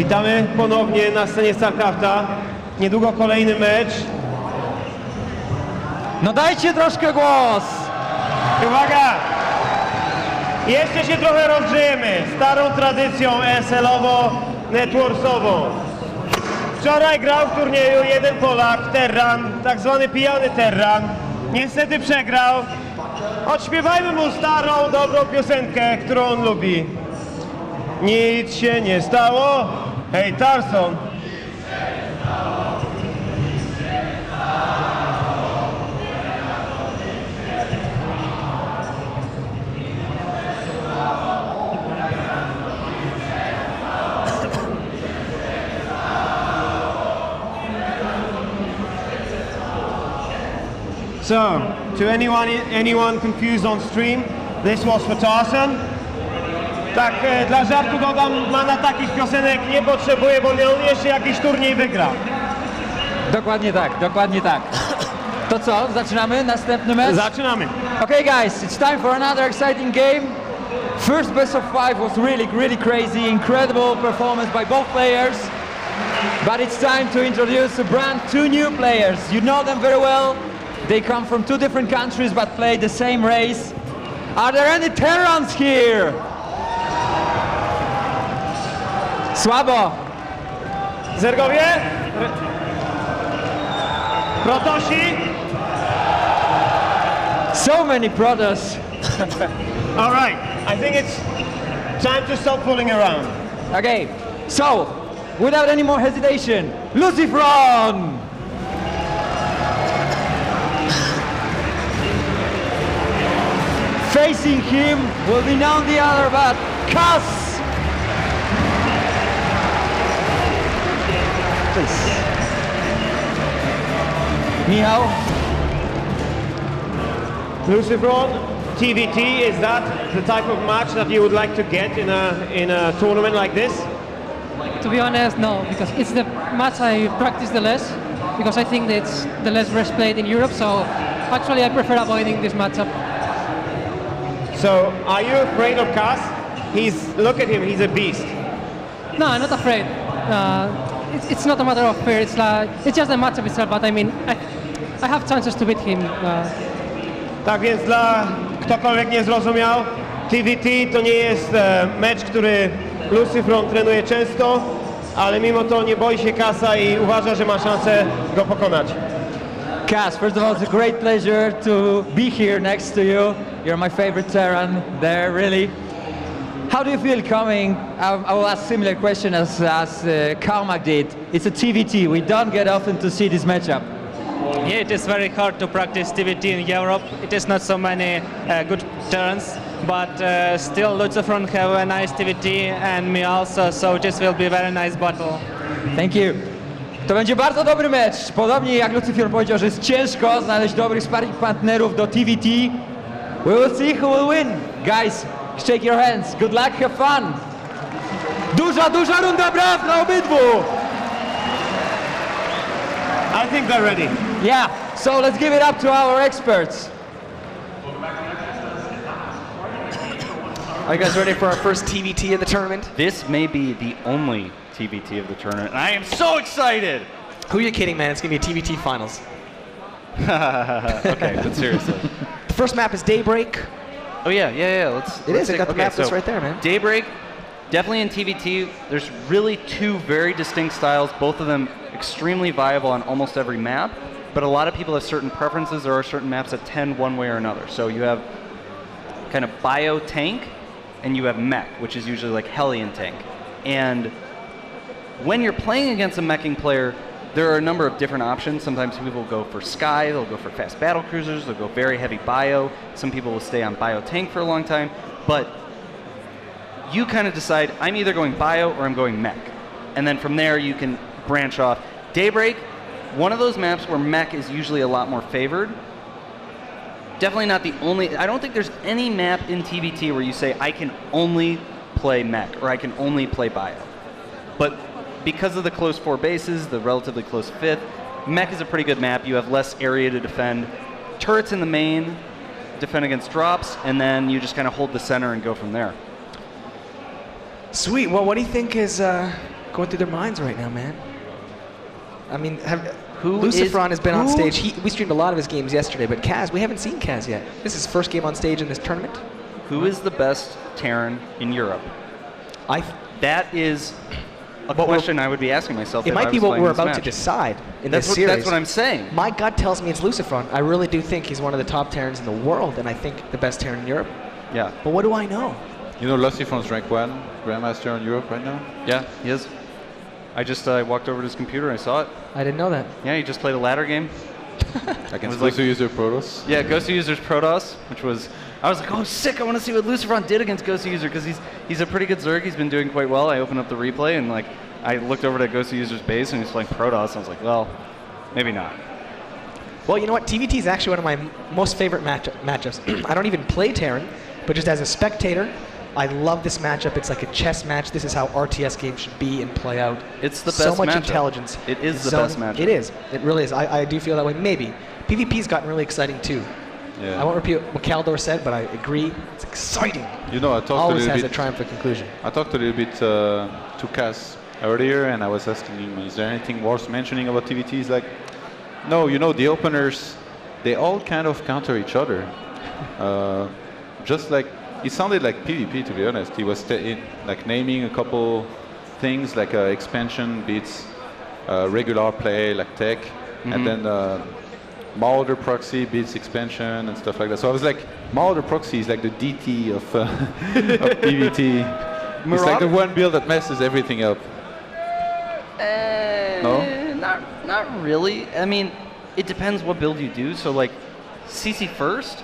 Witamy ponownie na scenie StarCrafta. Niedługo kolejny mecz. No dajcie troszkę głos! Uwaga! Jeszcze się trochę rozgrzejemy. Starą tradycją ESL-owo-netwarsową. Wczoraj grał w turnieju jeden Polak, Terran, tak zwany pijany Terran. Niestety przegrał. Odśpiewajmy mu starą, dobrą piosenkę, którą on lubi. Nic się nie stało. Hej, Tarson. So, to anyone confused on stream, this was for Tarson. Tak, dla żartu dodam, mana takich piosenek nie potrzebuje, bo on jeszcze jakiś turniej wygra. Dokładnie tak, dokładnie tak. To co, zaczynamy następny mecz? Zaczynamy. Okay guys, it's time for another exciting game. First best of 5 was really crazy, incredible performance by both players. But it's time to introduce two new players. You know them very well. They come from two different countries but play the same race. Are there any Terrans here? Słabo. Zergowie? Protosi? So many Protoss. All right, I think it's time to stop fooling around. Okay, so without any more hesitation, LucifroN! Facing him will be none the other but Cass! Please. Michał? LucifroN, TVT, is that the type of match that you would like to get in a tournament like this? To be honest, no, because it's the match I practice the less, because I think it's the less rest played in Europe, so actually I prefer avoiding this matchup. So, are you afraid of Cass? Look at him, he's a beast. No, I'm not afraid. It's not a matter of fear, it's just the matchup itself, but I mean, I have chances to beat him. Tak więc dla ktokolwiek nie zrozumiał, TVT to nie jest mecz, który LucifroN trenuje często, ale mimo to nie boi się Cassa i uważa, że ma szansę go pokonać. Cass, first of all, it's a great pleasure to be here next to you. You're my favorite Terran there, really. How do you feel coming? I will ask similar question as Kalmak did. It's a TVT. We don't get often to see this matchup. Yeah, it is very hard to practice TVT in Europe. It is not so many good turns, but still LucifroN have a nice TVT and me also, so this will be a very nice battle. Thank you. To będzie bardzo dobry mecz. Podobnie jak LucifroN powiedział, że jest ciężko znaleźć dobrych sparring partnerów do TVT. We will see who will win. Guys, shake your hands. Good luck, have fun. Duża runda braw dla obydwu. I think they're ready. Yeah, so let's give it up to our experts. Are you guys ready for our first TVT of the tournament? This may be the only TVT of the tournament, and I am so excited! Who are you kidding, man? It's going to be a TVT finals. Okay, but seriously. The first map is Daybreak. Oh yeah, let's I got the map list right there, man. Daybreak, definitely in TVT, there's really two very distinct styles, both of them extremely viable on almost every map, but a lot of people have certain preferences. There are certain maps that tend one way or another. So you have kind of bio tank, and you have mech, which is usually like Hellion tank. And when you're playing against a meching player, there are a number of different options. Sometimes people will go for Sky, they'll go for fast battle cruisers, they'll go very heavy bio. Some people will stay on bio tank for a long time. But you kind of decide, I'm either going bio or I'm going mech. And then from there you can branch off. Daybreak, one of those maps where mech is usually a lot more favored. Definitely not the only, I don't think there's any map in TVT where you say, I can only play mech or I can only play bio. But because of the close 4 bases, the relatively close 5th, mech is a pretty good map. You have less area to defend. Turrets in the main defend against drops, and then you just kind of hold the center and go from there. Sweet. Well, what do you think is going through their minds right now, man? I mean, LucifroN has been on stage. We streamed a lot of his games yesterday, but Kaz, we haven't seen Kaz yet. This is his first game on stage in this tournament. Who is the best Terran in Europe? That is a question I would be asking myself. It might be what we're about to decide in this series. That's what I'm saying. My gut tells me it's LucifroN. I really do think he's one of the top Terrans in the world, and I think the best Terran in Europe. Yeah. But what do I know? You know LucifroN's rank 1 Grandmaster in Europe right now? Yeah, he is. I just walked over to his computer and I saw it. I didn't know that. Yeah, he just played a ladder game. Against Ghost User Protoss? Yeah, Ghost User's Protoss, which was... I was like, oh, sick, I want to see what LucifroN did against Ghost User, because he's a pretty good Zerg. He's been doing quite well. I opened up the replay, and like I looked over to Ghost User's base, and he's playing Protoss. I was like, well, maybe not. Well, you know what? TVT is actually one of my most favorite matchups. I don't even play Terran, but just as a spectator, I love this matchup. It's like a chess match. This is how RTS games should be and play out. It's the best So much matchup. intelligence. It is the best matchup. It is. It really is. I do feel that way. Maybe. PvP's gotten really exciting too. Yeah. I won't repeat what Caldor said, but I agree. It's exciting. You know, I talked Always a little has bit. a triumphant conclusion. I talked a little bit to Kaz earlier, and I was asking him, is there anything worth mentioning about TVT? He's like, no, you know, the openers, they all kind of counter each other. Just like, it sounded like PvP, to be honest. He was like naming a couple things, like expansion beats regular play, like tech, and then Marauder proxy beats expansion and stuff like that. So I was like, Marauder proxy is like the DT of PvT. It's like the one build that messes everything up. No? Not really. I mean, it depends what build you do. So like, CC first,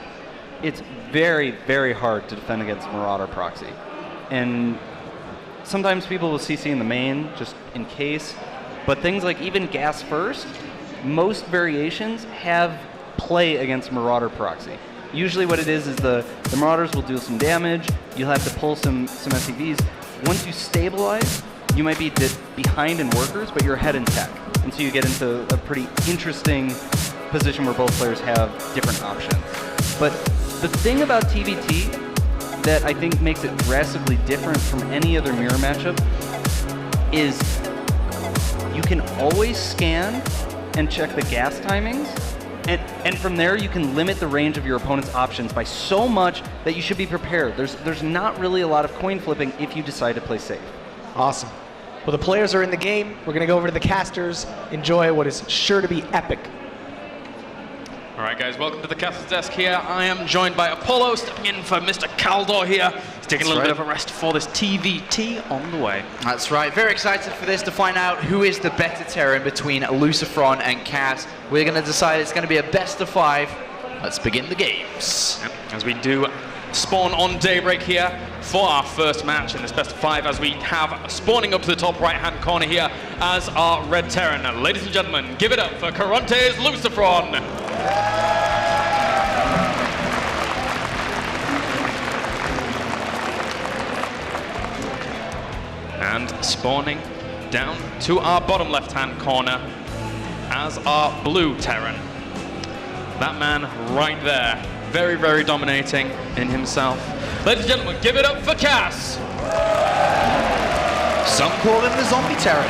it's very, very hard to defend against Marauder proxy. And sometimes people will CC in the main, just in case. But things like even gas first, most variations have play against Marauder proxy. Usually what it is the Marauders will do some damage, you'll have to pull some SCVs. Once you stabilize, you might be behind in workers, but you're ahead in tech. And so you get into a pretty interesting position where both players have different options. But the thing about TVT that I think makes it drastically different from any other mirror matchup is you can always scan and check the gas timings, and from there you can limit the range of your opponent's options by so much that you should be prepared. There's not really a lot of coin flipping if you decide to play safe. Awesome. Well, the players are in the game. We're going to go over to the casters, enjoy what is sure to be epic. All right, guys, welcome to the caster's desk here. I am joined by Apollo, stepping in for Mr. Caldor here. He's taking a little bit of a rest for this TVT on the way. That's right. Very excited for this to find out who is the better Terran between LucifroN and Kaz. We're going to decide it's going to be a best of 5. Let's begin the games. Yep, as we do spawn on Daybreak here for our first match in this best of 5, as we have spawning up to the top right-hand corner here as our red Terran. Ladies and gentlemen, give it up for Caronte's LucifroN. And spawning down to our bottom left-hand corner as our blue Terran. That man right there, very, very dominating in himself. Ladies and gentlemen, give it up for Cass. Some call him the zombie Terran.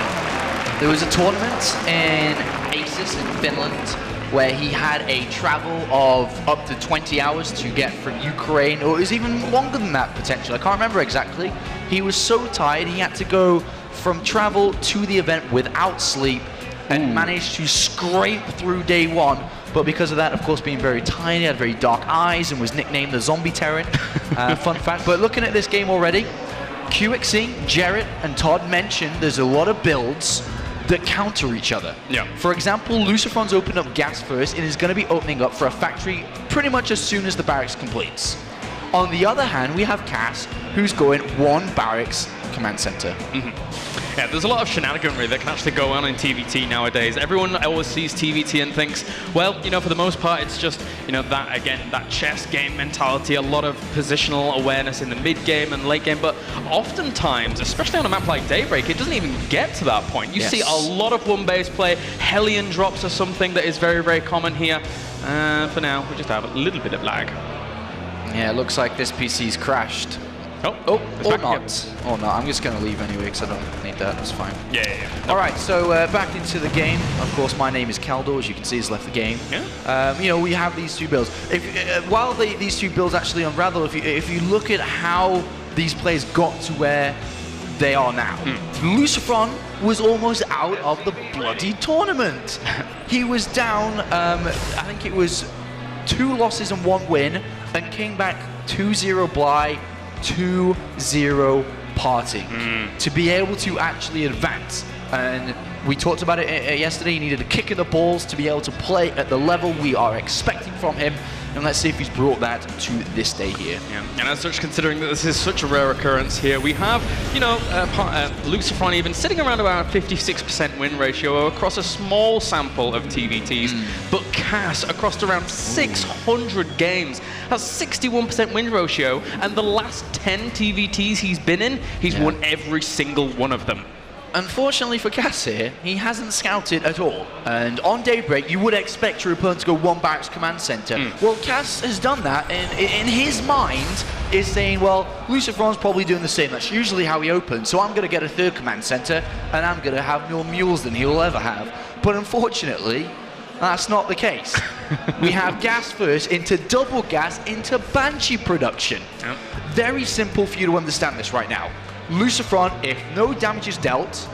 There was a tournament in Aces in Finland where he had a travel of up to 20 hours to get from Ukraine, or it was even longer than that potentially. I can't remember exactly. He was so tired he had to go from travel to the event without sleep and managed to scrape through day 1. But because of that, of course, being very tiny, he had very dark eyes and was nicknamed the Zombie Terran. Fun fact. But looking at this game already, QXC, Jarrett, and Todd mentioned there's a lot of builds that counter each other. Yeah. For example, LucifroN's opened up gas first and is going to be opening up for a factory pretty much as soon as the barracks completes. On the other hand, we have Cass, who's going 1 barracks command center. Yeah, there's a lot of shenaniganry that can actually go on in TVT nowadays. Everyone always sees TVT and thinks, well, you know, for the most part, it's just, you know, that, again, that chess game mentality, a lot of positional awareness in the mid game and late game, but oftentimes, especially on a map like Daybreak, it doesn't even get to that point. You see a lot of one-base play. Hellion drops are something that is very, very common here. For now, we just have a little bit of lag. Yeah, it looks like this PC's crashed. It's Or back not. again. Or not. I'm just going to leave anyway because I don't need that. That's fine. Yeah. All right, so back into the game. Of course, my name is Kaldor. As you can see, he's left the game. Yeah. You know, we have these two builds. While these two builds actually unravel, if you look at how these players got to where they are now, LucifroN was almost out of the bloody tournament. He was down, I think it was 2 losses and 1 win, and came back 2-0 Bly, 2-0 Parting to be able to actually advance. And we talked about it yesterday. He needed a kick in the balls to be able to play at the level we are expecting from him. And let's see if he's brought that to this day here. Yeah. And as such, considering that this is such a rare occurrence here, we have, you know, LucifroN even sitting around about a 56% win ratio across a small sample of TVTs. But Cass, across around 600 games, has 61% win ratio. And the last 10 TVTs he's been in, he's won every single one of them. Unfortunately for Cass here, he hasn't scouted at all. And on Daybreak, you would expect your opponent to go 1 barracks command center. Well, Cass has done that, and in his mind is saying, well, LucifroN's probably doing the same. That's usually how he opens, so I'm going to get a 3rd command center, and I'm going to have more mules than he'll ever have. But unfortunately, that's not the case. We have gas first into double gas into Banshee production. Very simple for you to understand this right now. LucifroN, if no damage is dealt,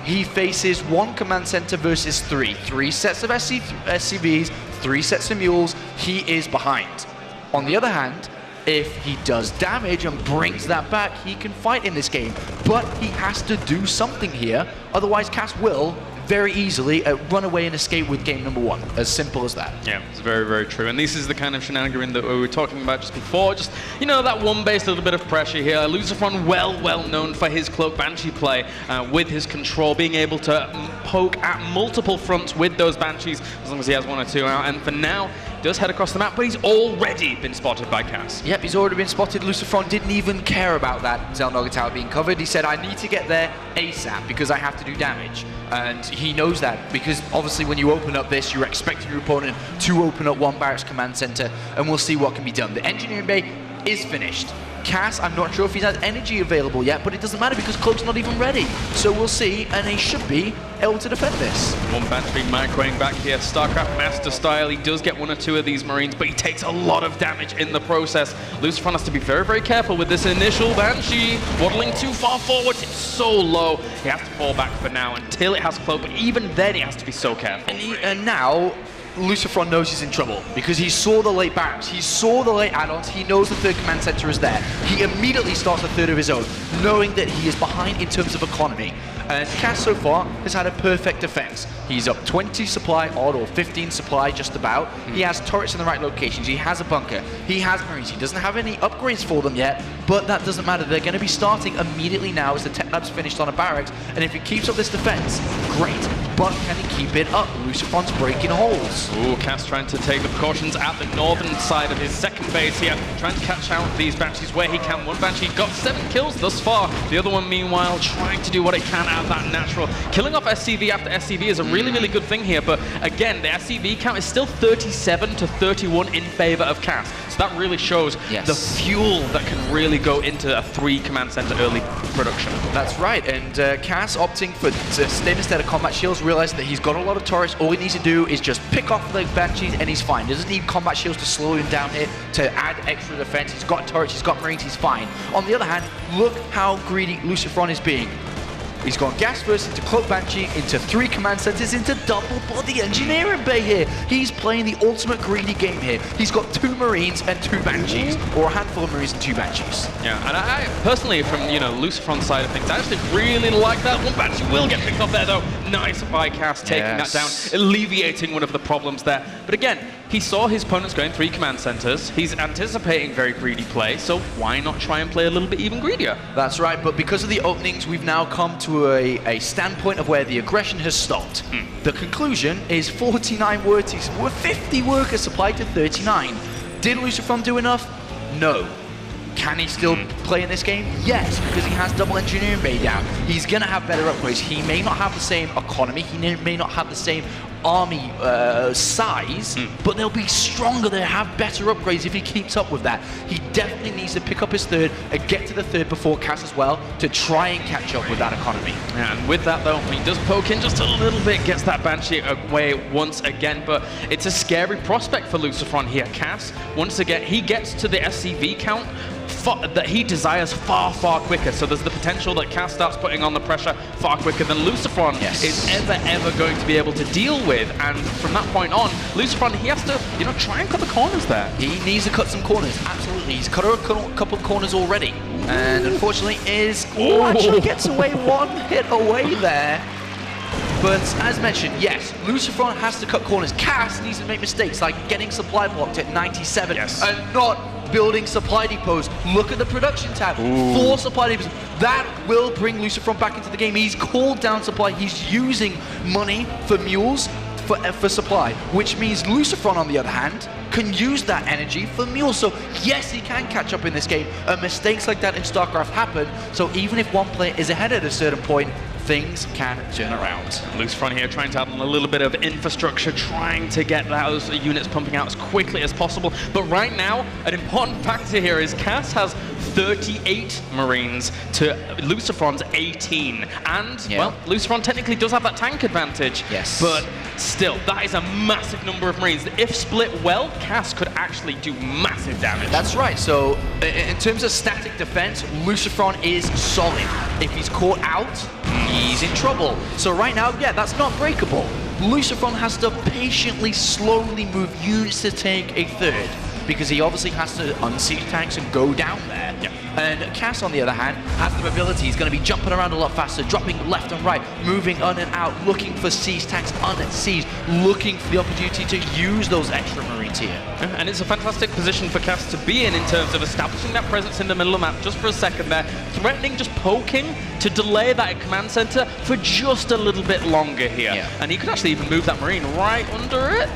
he faces 1 command center versus 3. 3 sets of SCVs, 3 sets of mules, he is behind. On the other hand, if he does damage and brings that back, he can fight in this game. But he has to do something here, otherwise Cass will very easily run away and escape with game number 1. As simple as that. Yeah, it's very, very true. And this is the kind of shenanigan that we were talking about just before. Just, you know, that one-based little bit of pressure here. LucifroN well known for his Cloak Banshee play with his control, being able to poke at multiple fronts with those Banshees, as long as he has 1 or 2 out. And for now, he does head across the map, but he's already been spotted by Cass. Yep, he's already been spotted. LucifroN didn't even care about that Xel'Naga tower being covered. He said, I need to get there ASAP because I have to do damage. And he knows that because obviously when you open up this, you're expecting your opponent to open up 1 barracks command center, and we'll see what can be done. The engineering bay is finished. Cass, I'm not sure if he has energy available yet, but it doesn't matter because Cloak's not even ready. So we'll see, and he should be able to defend this. 1 Banshee microing back here, StarCraft Master style. He does get 1 or 2 of these Marines, but he takes a lot of damage in the process. LucifroN has to be very, very careful with this initial Banshee. Waddling too far forward, it's so low. He has to fall back for now until it has Cloak, but even then he has to be so careful. And now, LucifroN knows he's in trouble because he saw the late barracks, he saw the late add-ons, he knows the 3rd command center is there. He immediately starts a 3rd of his own, knowing that he is behind in terms of economy. And Cass so far has had a perfect defense. He's up 20 supply odd or 15 supply just about. He has turrets in the right locations. He has a bunker. He has Marines. He doesn't have any upgrades for them yet, but that doesn't matter. They're going to be starting immediately now as the tech lab's finished on a barracks. And if he keeps up this defense, great. But can he keep it up? LucifroN's breaking holes. Ooh, Cass trying to take the precautions at the northern side of his 2nd base here, trying to catch out these Banshees where he can. 1 Banshee got 7 kills thus far. The other one, meanwhile, trying to do what it can out of that natural. Killing off SCV after SCV is a really, really good thing here, but again, the SCV count is still 37 to 31 in favor of Cass. So that really shows the fuel that can really go into a 3 command center early production. That's right, and Cass opting to stay instead of combat shields, realized that he's got a lot of turrets. All he needs to do is just pick off the Banshees and he's fine. He doesn't need combat shields to slow him down here, to add extra defense. He's got turrets, he's got Marines, he's fine. On the other hand, look how greedy LucifroN is being. He's gone gas first into Cloak Banshee, into 3 command centers, into double body engineering bay here. He's playing the ultimate greedy game here. He's got 2 Marines and 2 Banshees, or a handful of Marines and 2 Banshees. Yeah, and I personally, from LucifroN's side of things, I actually really like that. 1 Banshee will get picked up there though. Nice by Cass taking that down, alleviating one of the problems there. But again, he saw his opponents going 3 command centers. He's anticipating very greedy play, so why not try and play a little bit even greedier? That's right, but because of the openings, we've now come to a standpoint of where the aggression has stopped. The conclusion is 49 workers, 50 workers supplied to 39. Did LucifroN do enough? No. Can he still play in this game? Yes, because he has double engineering bay down. He's going to have better upgrades. He may not have the same economy. He may not have the same army size, but they'll be stronger. They'll have better upgrades if he keeps up with that. He definitely needs to pick up his third and get to the third before Cass as well to try and catch up with that economy. And with that though, he does poke in just a little bit, gets that Banshee away once again, but it's a scary prospect for LucifroN here. Cass, once again, he gets to the SCV count that he desires far quicker, so there's the potential that Cass starts putting on the pressure far quicker than LucifroN is ever going to be able to deal with. And from that point on, LucifroN, he has to, you know, try and cut the corners there. He needs to cut some corners, absolutely. He's cut a couple of corners already, and unfortunately actually gets away one hit away there. But as mentioned, yes, LucifroN has to cut corners. Cass needs to make mistakes like getting supply blocked at 97 and not building supply depots. Look at the production tab. 4 supply depots. That will bring LucifroN back into the game. He's called down supply. He's using money for mules for supply, which means LucifroN, on the other hand, can use that energy for mules. So yes, he can catch up in this game, and mistakes like that in StarCraft happen. So even if one player is ahead at a certain point, things can turn around. LucifroN here trying to add on a little bit of infrastructure, trying to get those units pumping out as quickly as possible. But right now, an important factor here is Cass has 38 Marines to LucifroN's 18. And, well, LucifroN technically does have that tank advantage. Yes. But still, that is a massive number of Marines. If split well, Cass could actually do massive damage. That's right. So in terms of static defense, LucifroN is solid. If he's caught out, he's in trouble. So right now, yeah, that's not breakable. LucifroN has to patiently, slowly move units to take a third, because he obviously has to unsiege tanks and go down there. And Cass, on the other hand, has the mobility. He's going to be jumping around a lot faster, dropping left and right, moving in and out, looking for siege tanks unsieged, looking for the opportunity to use those extra Marines here. And it's a fantastic position for Cass to be in terms of establishing that presence in the middle of the map just for a second there, threatening, just poking to delay that command center for just a little bit longer here. And he could actually even move that Marine right under it.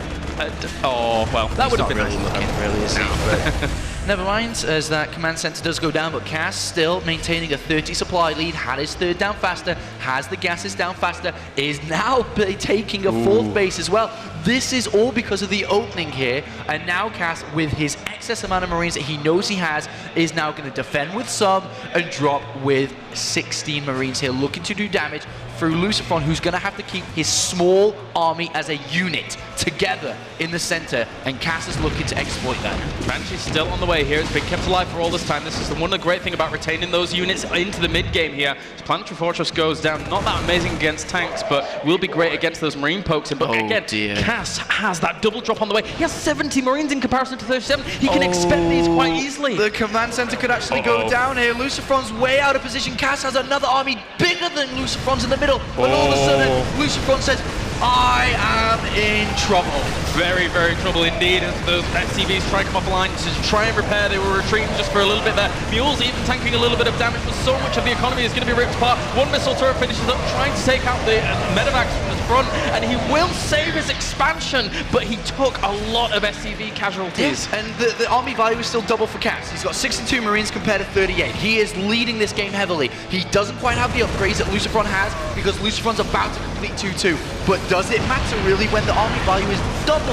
Oh, well, that would have been really looking, really, is he? Never mind, as that command center does go down, but Cass still maintaining a 30 supply lead, had his third down faster, has the gases down faster, is now taking a fourth base as well. This is all because of the opening here, and now Cass, with his excess amount of Marines that he knows he has, is now going to defend with some and drop with 16 Marines here, looking to do damage through LucifroN, who's going to have to keep his small army as a unit together in the center, and Cass is looking to exploit that. Banshee's still on the way here. It's been kept alive for all this time. This is one of the great thing about retaining those units into the mid-game here. Planetary Fortress goes down. Not that amazing against tanks, but will be great against those Marine pokes. But again, Cass has that double drop on the way. He has 70 Marines in comparison to 37. He can expend these quite easily. The command center could actually go down here. LucifroN's way out of position. Cass has another army bigger than LucifroN's in the middle. But all of a sudden, LucifroN says, I am in trouble. Very trouble indeed as those SCVs try to come off the line to try and repair. They were retreating just for a little bit there. Mules even tanking a little bit of damage, but so much of the economy is going to be ripped apart. One missile turret finishes up trying to take out the medevacs from the front, and he will save his expansion, but he took a lot of SCV casualties. Yes, and the army value is still double for Cass. He's got 62 Marines compared to 38. He is leading this game heavily. He doesn't quite have the upgrades that LucifroN has, because LucifroN's about to complete 2-2. But does it matter really when the army value is double?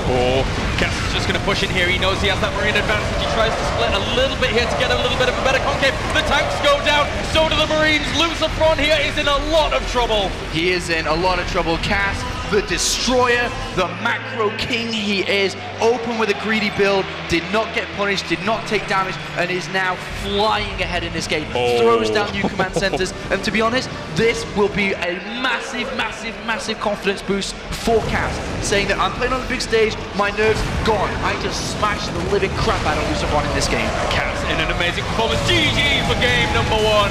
Cass is just going to push in here. He knows he has that Marine advantage. He tries to split a little bit here to get a little bit of a better concave. The tanks go down, so do the Marines. LucifroN here is in a lot of trouble. He is in a lot of trouble. Cass, the destroyer, the macro king he is, open with a greedy build, did not get punished, did not take damage, and is now flying ahead in this game. Throws down new command centers, and to be honest, this will be a massive confidence boost for Cass, saying that I'm playing on the big stage, my nerves gone. I just smashed the living crap out of LucifroN in this game. Cass in an amazing performance. GG for game number 1.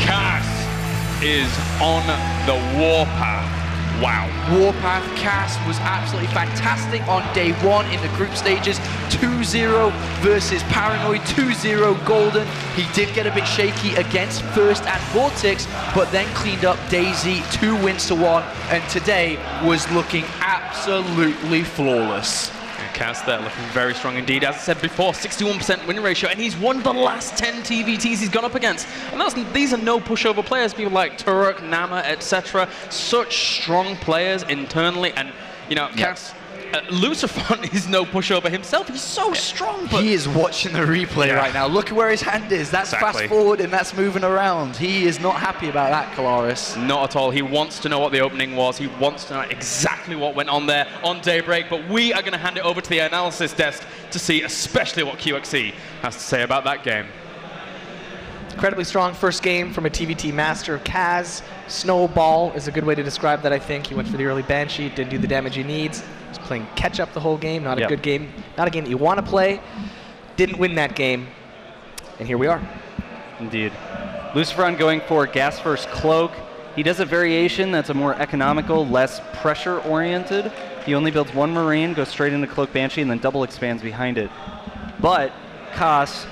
Cass is on the warpath. Wow. Warpath Cass was absolutely fantastic on day 1 in the group stages. 2-0 versus Paranoid, 2-0 Golden. He did get a bit shaky against First and Vortex, but then cleaned up Daisy, 2 wins to 1, and today was looking absolutely flawless. Kaz there looking very strong indeed. As I said before, 61% win ratio, and he's won the last 10 TVTs he's gone up against. And these are no pushover players, people like Turok, Nama, etc. Such strong players internally, and you know, Kaz, LucifroN is no pushover himself. He's so strong. But he is watching the replay right now. Look at where his hand is. That's fast forward and that's moving around. He is not happy about that, Kalaris. Not at all. He wants to know what the opening was. He wants to know exactly what went on there on Daybreak. But we are going to hand it over to the analysis desk to see especially what QXE has to say about that game. Incredibly strong first game from a TVT master. Kaz, Snowball is a good way to describe that, I think. He went for the early Banshee, didn't do the damage he needs. Was playing catch-up the whole game, not a good game. Not a game that you want to play. Didn't win that game, and here we are. Indeed. LucifroN going for Gas First Cloak. He does a variation that's a more economical, less pressure-oriented. He only builds one Marine, goes straight into Cloak Banshee, and then double expands behind it. But Kaz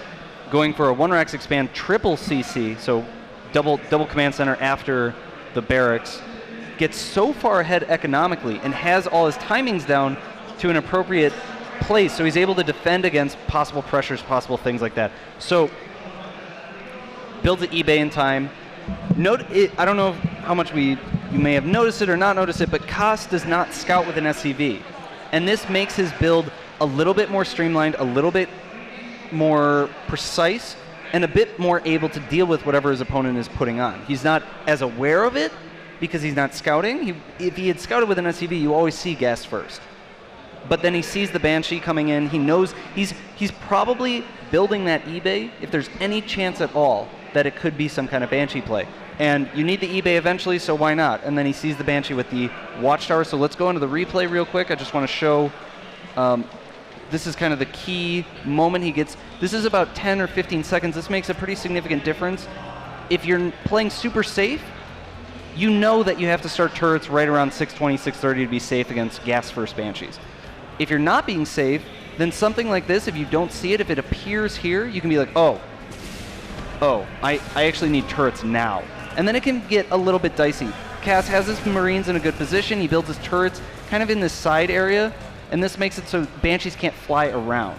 going for a 1-Rex expand triple CC, so double command center after the barracks, gets so far ahead economically and has all his timings down to an appropriate place, so he's able to defend against possible pressures, possible things like that. So builds an eBay in time. Note it, I don't know how much you may have noticed it or not noticed it, but Kaz does not scout with an SCV, and this makes his build a little bit more streamlined, a little bit more precise, and a bit more able to deal with whatever his opponent is putting on. He's not as aware of it because he's not scouting. If he had scouted with an SCV, you always see Gas First. But then he sees the Banshee coming in. He knows he's probably building that eBay if there's any chance at all that it could be some kind of Banshee play. And you need the eBay eventually, so why not? And then he sees the Banshee with the Watchtower. So let's go into the replay real quick. I just want to show this is kind of the key moment he gets. This is about 10 or 15 seconds. This makes a pretty significant difference. If you're playing super safe, you know that you have to start turrets right around 620, 630 to be safe against Gas First Banshees. If you're not being safe, then something like this, if you don't see it, if it appears here, you can be like, oh, I actually need turrets now. And then it can get a little bit dicey. Kaz has his Marines in a good position. He builds his turrets kind of in this side area, and this makes it so Banshees can't fly around.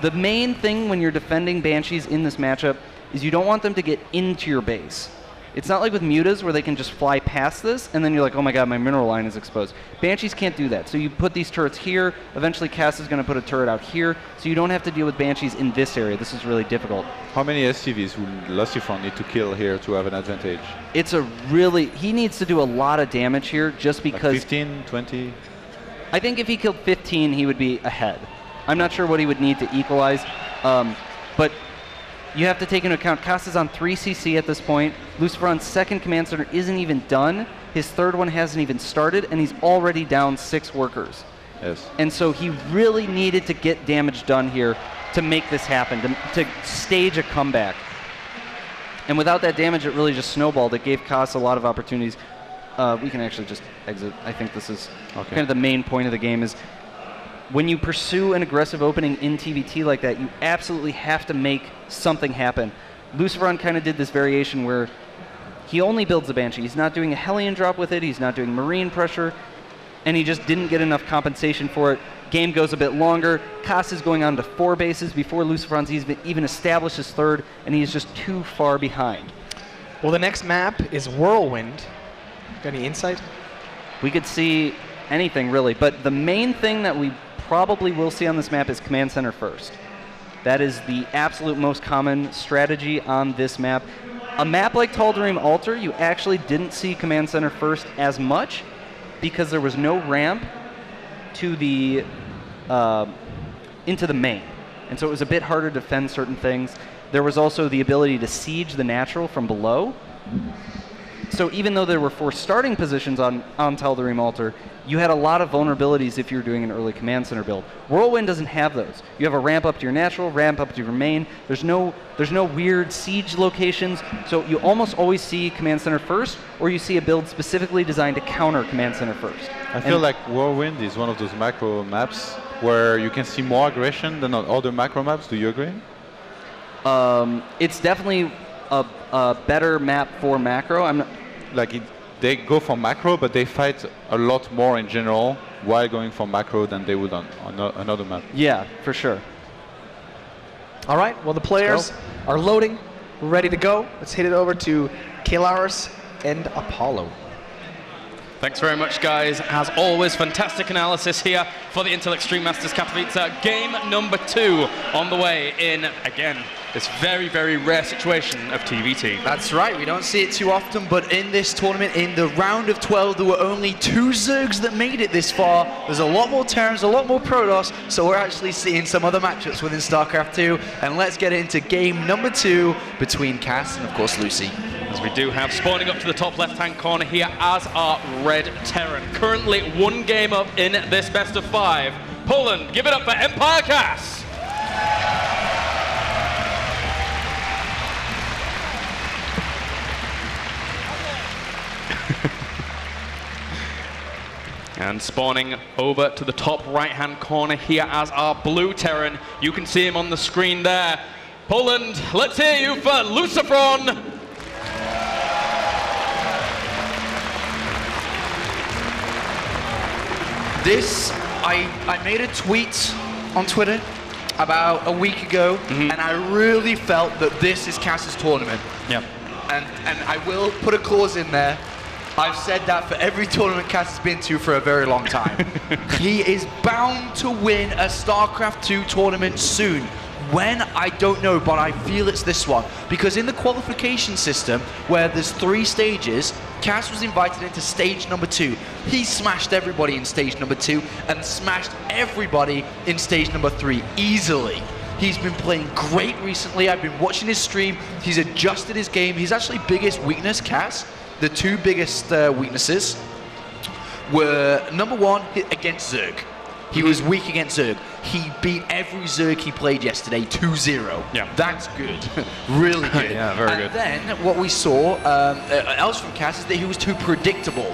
The main thing when you're defending Banshees in this matchup is you don't want them to get into your base. It's not like with Mutas where they can just fly past this, and then you're like, oh my god, my mineral line is exposed. Banshees can't do that. So you put these turrets here. Eventually, Kaz is going to put a turret out here, so you don't have to deal with Banshees in this area. This is really difficult. How many SCVs will LucifroN need to kill here to have an advantage? It's a really... He needs to do a lot of damage here just because... Like 15, 20? I think if he killed 15, he would be ahead. I'm not sure what he would need to equalize, but... You have to take into account, Kaz is on 3 CC at this point. LucifroN's second command center isn't even done. His third one hasn't even started, and he's already down 6 workers. Yes. And so he really needed to get damage done here to make this happen, to stage a comeback. And without that damage, it really just snowballed. It gave Kaz a lot of opportunities. We can actually just exit. I think this is kind of the main point of the game is when you pursue an aggressive opening in TVT like that, you absolutely have to make something happen. LucifroN kind of did this variation where he only builds the Banshee. He's not doing a Hellion drop with it. He's not doing Marine pressure. And he just didn't get enough compensation for it. Game goes a bit longer. Kaz is going on to 4 bases before LucifroN's even established his third, and he is just too far behind. Well, the next map is Whirlwind. Got any insight? We could see anything, really. But the main thing that we probably will see on this map is command center first. That is the absolute most common strategy on this map. A map like Tal'Darim Altar, you actually didn't see command center first as much because there was no ramp to the into the main, and so it was a bit harder to defend certain things. There was also the ability to siege the natural from below. So even though there were 4 starting positions on Tal'Darim Altar, you had a lot of vulnerabilities if you were doing an early command center build. Whirlwind doesn't have those. You have a ramp up to your natural, ramp up to your main. There's no weird siege locations, so you almost always see command center first, or you see a build specifically designed to counter command center first. I feel like Whirlwind is one of those macro maps where you can see more aggression than on other macro maps. Do you agree? It's definitely a better map for macro. I'm not, like they go for macro, but they fight a lot more in general while going for macro than they would on another map. Yeah, for sure. All right, well, the players are loading. We're ready to go. Let's hit it over to Kalaris and Apollo. Thanks very much, guys. As always, fantastic analysis here for the Intel Extreme Masters Katowice. Game number 2 on the way in, again, this very, very rare situation of TVT. That's right, we don't see it too often, but in this tournament, in the round of 12, there were only 2 Zergs that made it this far. There's a lot more Terrans, a lot more Protoss, so we're actually seeing some other matchups within StarCraft 2. And let's get into game number 2 between Cass and, of course, Lucy. As we do have spawning up to the top left-hand corner here as our Red Terran. Currently 1 game up in this best of 5. Poland, give it up for Empire Cass! And spawning over to the top right-hand corner here as our blue Terran. You can see him on the screen there. Poland, let's hear you for LucifroN! This, I made a tweet on Twitter about a week ago, and I really felt that this is Cass's tournament. Yeah. And I will put a clause in there. I've said that for every tournament Cass has been to for a very long time. He is bound to win a StarCraft 2 tournament soon. When, I don't know, but I feel it's this one. Because in the qualification system, where there's 3 stages, Cass was invited into stage number 2. He smashed everybody in stage number 2 and smashed everybody in stage number 3 easily. He's been playing great recently. I've been watching his stream. He's adjusted his game. His actually biggest weakness, Cass, the 2 biggest weaknesses were, number 1, against Zerg. He was weak against Zerg. He beat every Zerg he played yesterday 2-0. Yeah. That's good. Really good. Yeah, very good. And then what we saw else from Cass is that he was too predictable.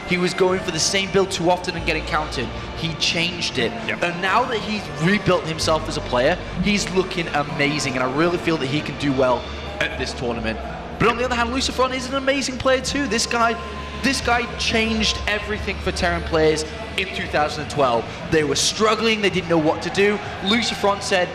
He was going for the same build too often and getting countered. He changed it. Yep. And now that he's rebuilt himself as a player, he's looking amazing. And I really feel that he can do well at this tournament. But on the other hand, LucifroN is an amazing player too. This guy changed everything for Terran players in 2012. They were struggling, they didn't know what to do. LucifroN said,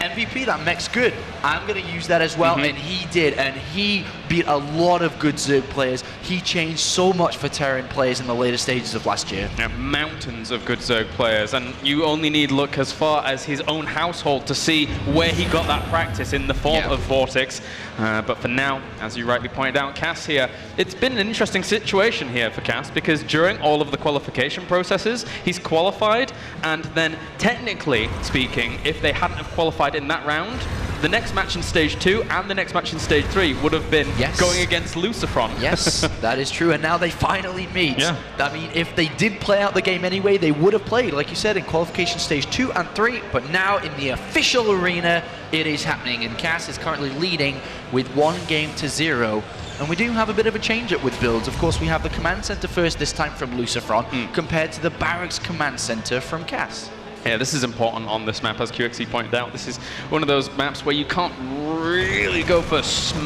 MVP, that mech's good. I'm going to use that as well, and he did, and he beat a lot of good Zerg players. He changed so much for Terran players in the later stages of last year. Yeah, mountains of good Zerg players, and you only need look as far as his own household to see where he got that practice in the form of Vortex. But for now, as you rightly pointed out, Cass here, it's been an interesting situation here for Cass, because during all of the qualification processes, he's qualified, and then technically speaking, if they hadn't have qualified in that round, the next match in stage 2 and the next match in stage 3 would have been going against LucifroN. Yes, that is true, and now they finally meet. Yeah. I mean, if they did play out the game anyway, they would have played, like you said, in qualification stage 2 and 3, but now in the official arena, it is happening, and Cass is currently leading with 1-0. And we do have a bit of a change-up with builds. Of course, we have the command center first, this time from LucifroN, compared to the barracks command center from Cass. Yeah, this is important on this map, as QXE pointed out. This is one of those maps where you can't really go for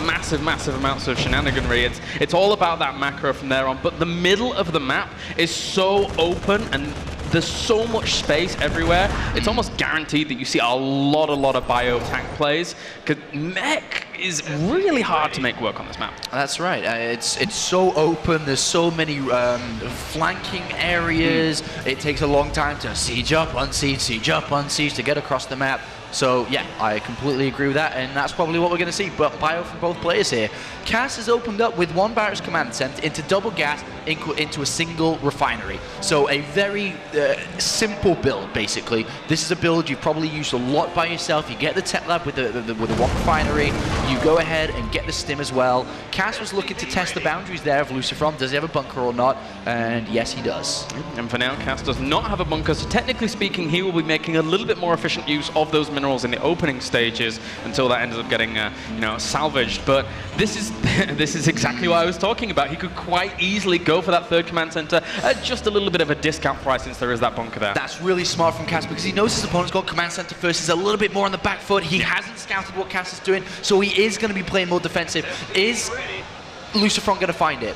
massive amounts of shenaniganry. It's all about that macro from there on, but the middle of the map is so open and there's so much space everywhere. It's almost guaranteed that you see a lot of bio tank plays, because mech is really hard to make work on this map. That's right. It's so open. There's so many flanking areas. It takes a long time to siege up, unsiege, siege up, unsiege to get across the map. So yeah, I completely agree with that, and that's probably what we're going to see. But bio from both players here. Cass has opened up with 1 barracks command center into double gas into a single refinery. So a very simple build, basically. This is a build you've probably used a lot by yourself. You get the tech lab with the 1 refinery. You go ahead and get the stim as well. Cass was looking to test the boundaries there of LucifroN. Does he have a bunker or not? And yes, he does. And for now, Cass does not have a bunker, so technically speaking, he will be making a little bit more efficient use of those minerals in the opening stages until that ends up getting salvaged. But this is exactly what I was talking about. He could quite easily go for that 3rd command center at just a little bit of a discount price, since there is that bunker there. That's really smart from Cass, because he knows his opponent's got command center first. He's a little bit more on the back foot. He hasn't scouted what Cass is doing, so he is going to be playing more defensive. Is LucifroN going to find it?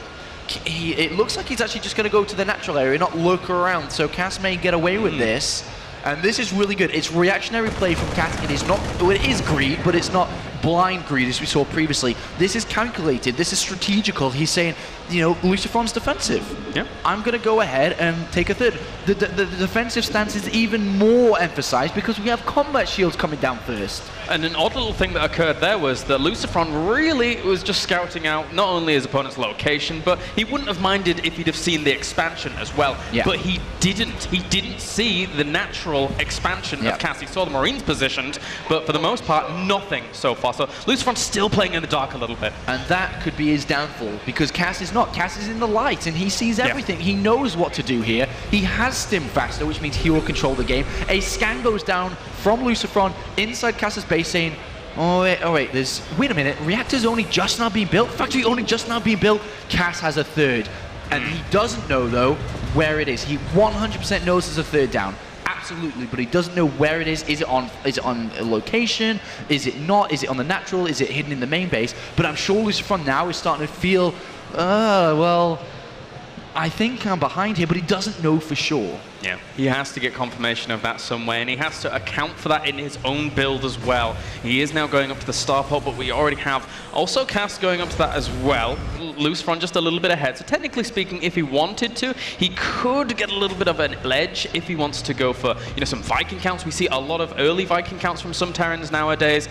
it looks like he's actually just going to go to the natural area, not lurk around. So Cass may get away with this. And this is really good. It's reactionary play from Cass. It is not, well, it is greed, but it's not blind greed as we saw previously. This is calculated. This is strategical. He's saying, you know, LucifroN's defensive. Yeah. I'm going to go ahead and take a third. The defensive stance is even more emphasized because we have combat shields coming down first. And an odd little thing that occurred there was that LucifroN really was just scouting out not only his opponent's location, but he wouldn't have minded if he'd have seen the expansion as well. Yeah. But he didn't. He didn't see the natural expansion of Cass. He saw the Marines positioned, but for the most part, nothing so far. So LucifroN's still playing in the dark a little bit. And that could be his downfall because Cass is not. Cass is in the light and he sees everything. He knows what to do here. He has Stim faster, which means he will control the game. A scan goes down from LucifroN inside Cass's base saying, oh wait, wait a minute, reactor's only just now being built, factory only just now being built, Cass has a third. And he doesn't know though where it is. He 100% knows there's a third down. Absolutely, but he doesn't know where it is. Is it on a location? Is it not? Is it on the natural? Is it hidden in the main base? But I'm sure LucifroN now is starting to feel, well, I think I'm behind here, but he doesn't know for sure. Yeah, he has to get confirmation of that somewhere, and he has to account for that in his own build as well. He is now going up to the starport, but we already have also Cass going up to that as well. LucifroN just a little bit ahead. So technically speaking, if he wanted to, he could get a little bit of an edge if he wants to go for, you know, some Viking counts. We see a lot of early Viking counts from some Terrans nowadays,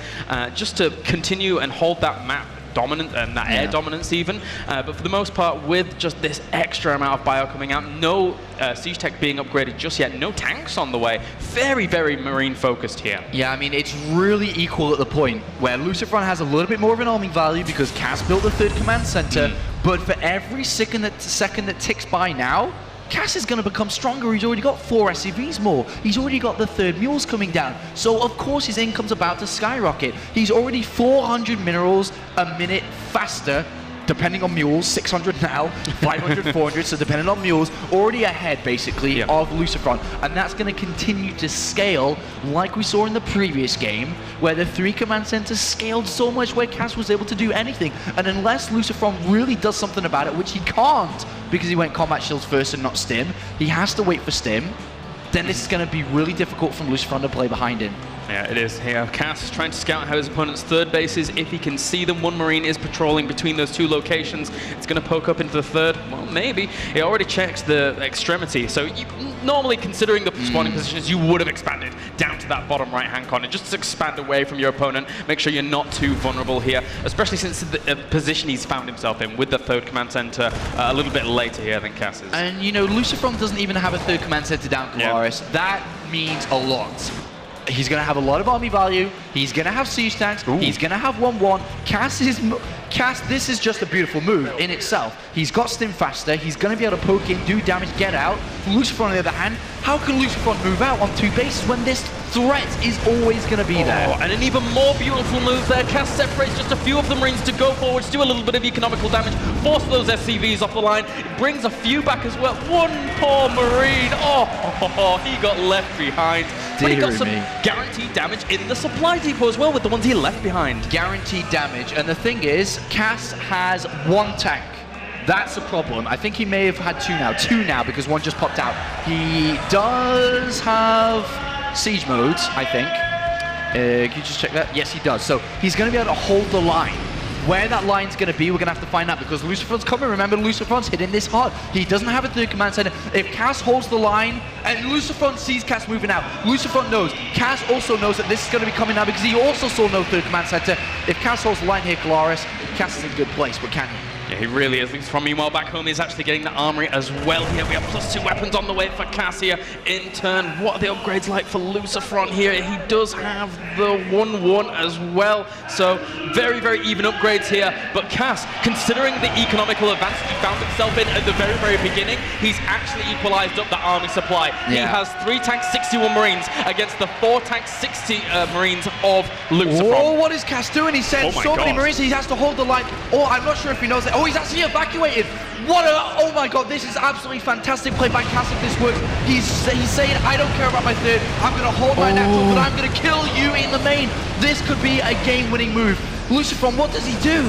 just to continue and hold that map dominant and that air dominance even, but for the most part with just this extra amount of bio coming out, no siege tech being upgraded just yet, no tanks on the way, very, very marine focused here. Yeah, I mean, it's really equal at the point where LucifroN has a little bit more of an arming value because Cass built the third command center, but for every second that ticks by now, Cass is going to become stronger. He's already got 4 SCVs more. He's already got the third mules coming down. So, of course, his income's about to skyrocket. He's already 400 minerals a minute faster, depending on mules, 600 now, 500, 400, so depending on mules, already ahead, basically, of LucifroN. And that's going to continue to scale like we saw in the previous game, where the 3 command centers scaled so much where Cass was able to do anything. And unless LucifroN really does something about it, which he can't, because he went combat shields first and not Stim, he has to wait for Stim, then this is going to be really difficult from LucifroN to play behind him. Yeah, it is here. Cass trying to scout how his opponent's third base is. If he can see them, one Marine is patrolling between those 2 locations. It's going to poke up into the third. Well, maybe. He already checks the extremity. So you, normally, considering the spawning positions, you would have expanded down to that bottom right-hand corner. Just to expand away from your opponent. Make sure you're not too vulnerable here, especially since the position he's found himself in with the third command center a little bit later here than Cass is. And, you know, LucifroN doesn't even have a third command center down Katowice. That means a lot. He's going to have a lot of army value. He's going to have siege tanks. He's going to have 1-1. Cass, this is just a beautiful move in itself. He's got Stim faster. He's going to be able to poke in, do damage, get out. LucifroN, on the other hand, how can LucifroN move out on 2 bases when this threat is always going to be there? And an even more beautiful move there. Cass separates just a few of the Marines to go forwards, do a little bit of economical damage, force those SCVs off the line. It brings a few back as well. One poor Marine. Oh, he got left behind. But he got some guaranteed damage in the supply depot as well with the ones he left behind. Guaranteed damage. And the thing is, Cass has 1 tank. That's a problem. I think he may have had 2 now. 2 now because 1 just popped out. He does have siege modes, I think. Can you just check that? Yes, he does. So he's going to be able to hold the line. Where that line's going to be, we're going to have to find out because LucifroN's coming. Remember, LucifroN's hitting this hard. He doesn't have a third command center. If Cass holds the line and LucifroN sees Cass moving out, LucifroN knows. Cass also knows that this is going to be coming out because he also saw no third command center. If Cass holds the line here, Katowice, Cass is in a good place, but can he? Yeah, he really is. LucifroN, meanwhile, back home, is actually getting the armory as well here. We have +2 weapons on the way for Cass here. In turn, what are the upgrades like for LucifroN here? He does have the 1-1 as well. So very, very even upgrades here. But Cass, considering the economical advantage he found himself in at the very, very beginning, he's actually equalized up the army supply. He has 3 tanks, 61 Marines against the 4 tanks, 60 Marines of LucifroN. Whoa, what is Cass doing? He's sent so many Marines, he has to hold the line. Oh, I'm not sure if he knows it. Oh, he's actually evacuated. Oh my god, this is absolutely fantastic play by Cass if this works. He's saying, I don't care about my third. I'm going to hold my natural, but I'm going to kill you in the main. This could be a game-winning move. LucifroN, what does he do?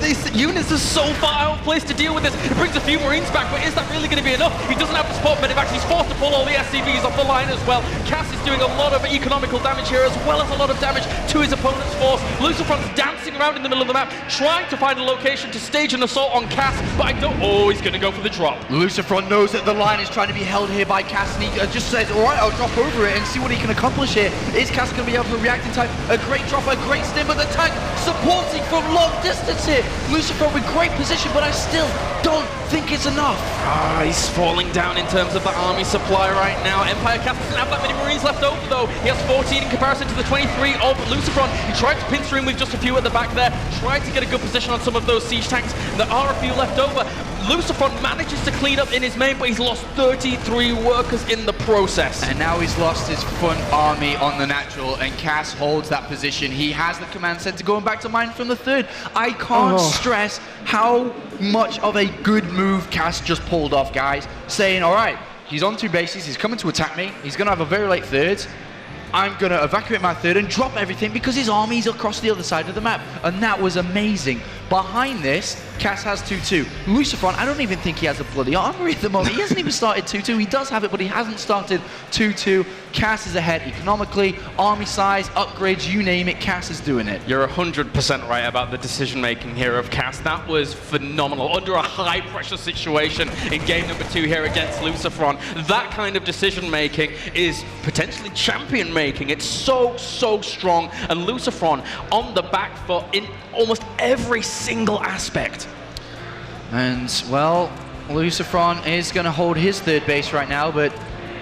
These units are so far outplaced to deal with this. It brings a few Marines back, but is that really going to be enough? He doesn't have the support medivacs. He's forced to pull all the SCVs off the line as well. Cass is doing a lot of economical damage here, as well as a lot of damage to his opponent's force. LucifroN's dancing around in the middle of the map, trying to find a location to stage an assault on Cass, but I don't... Oh, he's going to go for the drop. LucifroN knows that the line is trying to be held here by Cass, and he just says, all right, I'll drop over it and see what he can accomplish here. Is Cass going to be able to react in time? A great drop, a great stim, but the tank supporting from long distance here. LucifroN with great position, but I still don't think it's enough. He's falling down in terms of the army supply right now. Empire Cass doesn't have that many Marines left over, though. He has 14 in comparison to the 23 of LucifroN. He tried to pincer him with just a few at the back there, tried to get a good position on some of those siege tanks. There are a few left over. LucifroN manages to clean up in his main, but he's lost 33 workers in the process. And now he's lost his front army on the natural, and Cass holds that position. He has the command center going back to mine from the third. I can't stress how much of a good move Cass just pulled off, guys. Saying, all right, he's on 2 bases, he's coming to attack me, he's going to have a very late third. I'm going to evacuate my third and drop everything because his army's across the other side of the map. And that was amazing. Behind this, Cass has 2-2. LucifroN, I don't even think he has a bloody armory at the moment. He hasn't even started 2-2. He does have it, but he hasn't started 2-2. Cass is ahead economically, army size, upgrades, you name it, Cass is doing it. You're 100% right about the decision-making here of Cass. That was phenomenal. Under a high-pressure situation in game number 2 here against LucifroN, that kind of decision-making is potentially champion-making. It's so, so strong. And LucifroN on the back foot in almost every single aspect. And, well, LucifroN is going to hold his third base right now, but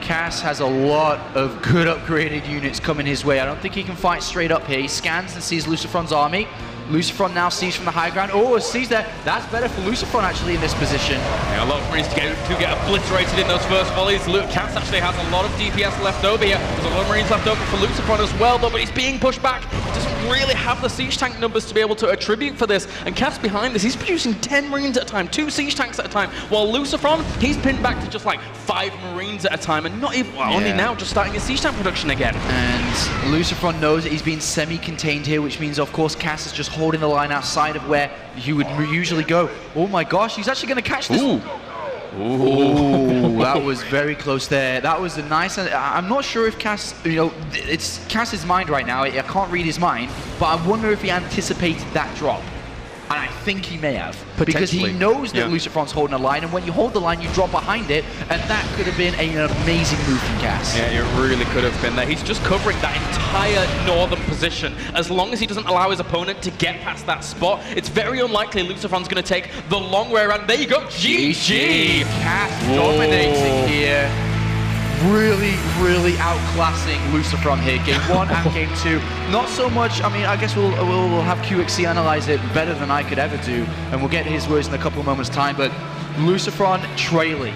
Cass has a lot of good upgraded units coming his way. I don't think he can fight straight up here. He scans and sees LucifroN's army. LucifroN now sees from the high ground. Oh, sees there. That's better for LucifroN actually in this position. Yeah, a lot of Marines to get obliterated in those first volleys. Cass actually has a lot of DPS left over here. There's a lot of Marines left over for LucifroN as well, though, but he's being pushed back. He doesn't really have the siege tank numbers to be able to attribute for this. And Cass behind this, he's producing 10 Marines at a time, 2 siege tanks at a time, while LucifroN, he's pinned back to just like 5 Marines at a time, and not even, well, only now just starting his siege tank production again. And LucifroN knows that he's being semi-contained here, which means, of course, Cass is just holding the line outside of where he would usually go. Oh my gosh, he's actually going to catch this. Ooh. Ooh, that was very close there. That was a nice... I'm not sure if Cass, you know, it's Cass's mind right now. I can't read his mind, but I wonder if he anticipated that drop. And I think he may have. Because he knows that LucifroN's holding a line, and when you hold the line, you drop behind it, and that could have been an amazing move from Cass. Yeah, it really could have been there. He's just covering that entire northern position. As long as he doesn't allow his opponent to get past that spot, it's very unlikely LucifroN's going to take the long way around. There you go, GG! Cass dominating here. Really, really outclassing LucifroN here. Game 1 and Game 2. Not so much, I mean, I guess we'll have QXC analyze it better than I could ever do, and we'll get his words in a couple of moments' time, but LucifroN trailing.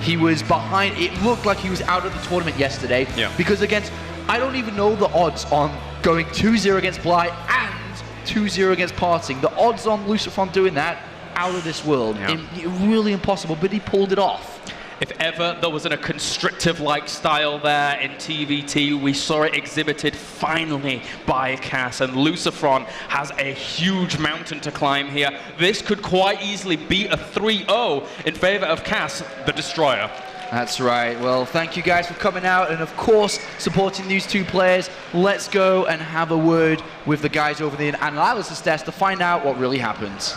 He was behind, it looked like he was out of the tournament yesterday, because against, I don't even know the odds on going 2-0 against Bly and 2-0 against Parting. The odds on LucifroN doing that, out of this world. Really impossible, but he pulled it off. If ever there was a constrictive-like style there in TVT, we saw it exhibited finally by Cass, and LucifroN has a huge mountain to climb here. This could quite easily be a 3-0 in favor of Cass, the Destroyer. That's right. Well, thank you guys for coming out and, of course, supporting these two players. Let's go and have a word with the guys over the analysis desk to find out what really happens.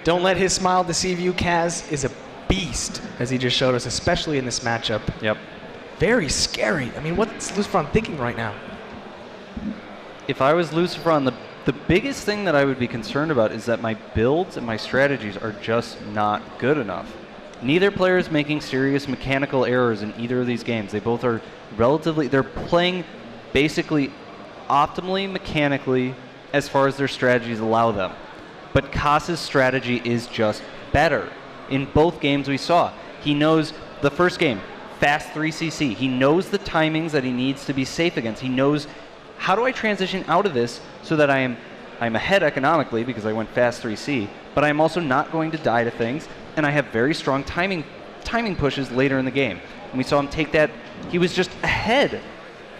Don't let his smile deceive you. Cass is a beast, as he just showed us, especially in this matchup. Yep. Very scary. I mean, what's LucifroN thinking right now? If I was LucifroN, the biggest thing that I would be concerned about is that my builds and my strategies are just not good enough. Neither player is making serious mechanical errors in either of these games. They both are relatively, they're playing basically optimally mechanically as far as their strategies allow them. But Cass's strategy is just better. In both games we saw, he knows the first game, fast 3cc. He knows the timings that he needs to be safe against. He knows, how do I transition out of this so that I'm ahead economically because I went fast 3c, but I'm also not going to die to things, and I have very strong timing pushes later in the game. And we saw him take that, he was just ahead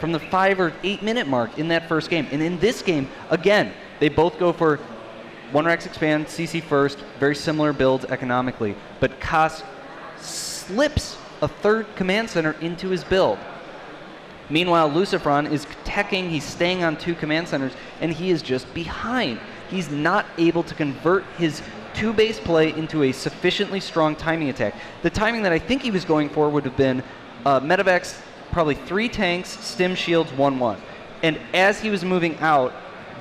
from the 5 or 8 minute mark in that first game. And in this game, again, they both go for 1-Rex expand, CC first, very similar builds economically. But Kas slips a third command center into his build. Meanwhile, LucifroN is teching, he's staying on 2 command centers, and he is just behind. He's not able to convert his 2 base play into a sufficiently strong timing attack. The timing that I think he was going for would have been Medevacs, probably 3 tanks, stim shields, 1-1. And as he was moving out,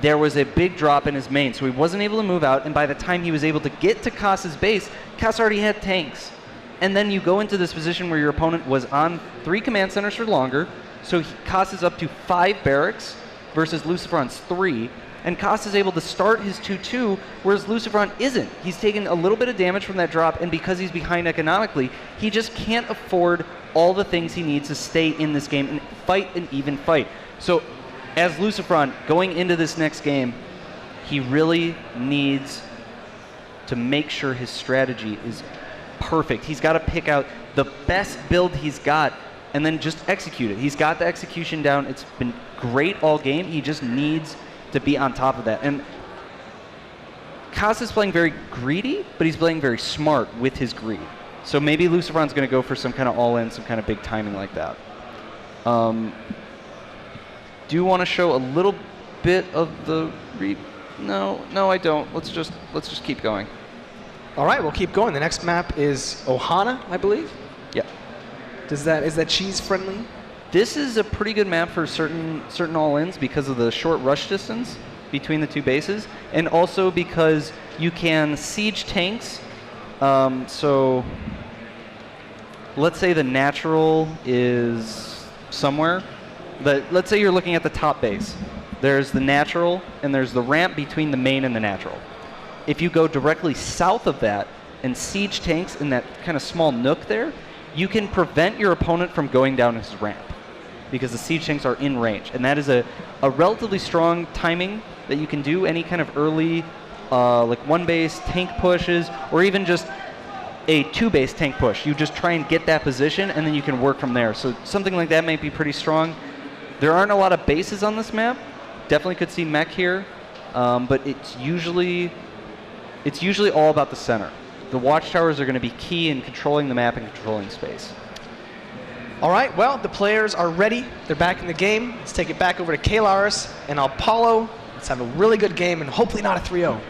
there was a big drop in his main, so he wasn't able to move out, and by the time he was able to get to Kas's base, Kas already had tanks. And then you go into this position where your opponent was on 3 command centers for longer, so Kas is up to 5 barracks versus LucifroN's 3, and Kas is able to start his 2-2, whereas LucifroN isn't. He's taken a little bit of damage from that drop, and because he's behind economically, he just can't afford all the things he needs to stay in this game and fight an even fight. So as LucifroN going into this next game, he really needs to make sure his strategy is perfect. He's got to pick out the best build he's got and then just execute it. He's got the execution down. It's been great all game. He just needs to be on top of that. And Kas is playing very greedy, but he's playing very smart with his greed. So maybe LucifroN's going to go for some kind of all-in, some kind of big timing like that. Do you want to show a little bit of the read? No, I don't. Let's just keep going. All right, we'll keep going. The next map is Ohana, I believe. Yeah. Is that cheese friendly? This is a pretty good map for certain all-ins because of the short rush distance between the 2 bases, and also because you can siege tanks. So let's say the natural is somewhere. Let's say you're looking at the top base. There's the natural, and there's the ramp between the main and the natural. If you go directly south of that and siege tanks in that kind of small nook there, you can prevent your opponent from going down his ramp because the siege tanks are in range. And that is a relatively strong timing that you can do any kind of early like 1-base tank pushes, or even just a 2-base tank push. You just try and get that position, and then you can work from there. So something like that might be pretty strong. There aren't a lot of bases on this map. Definitely could see mech here, but it's usually all about the center. The watchtowers are going to be key in controlling the map and controlling space. All right, well, the players are ready. They're back in the game. Let's take it back over to Kalaris and Apollo. Let's have a really good game and hopefully not a 3-0.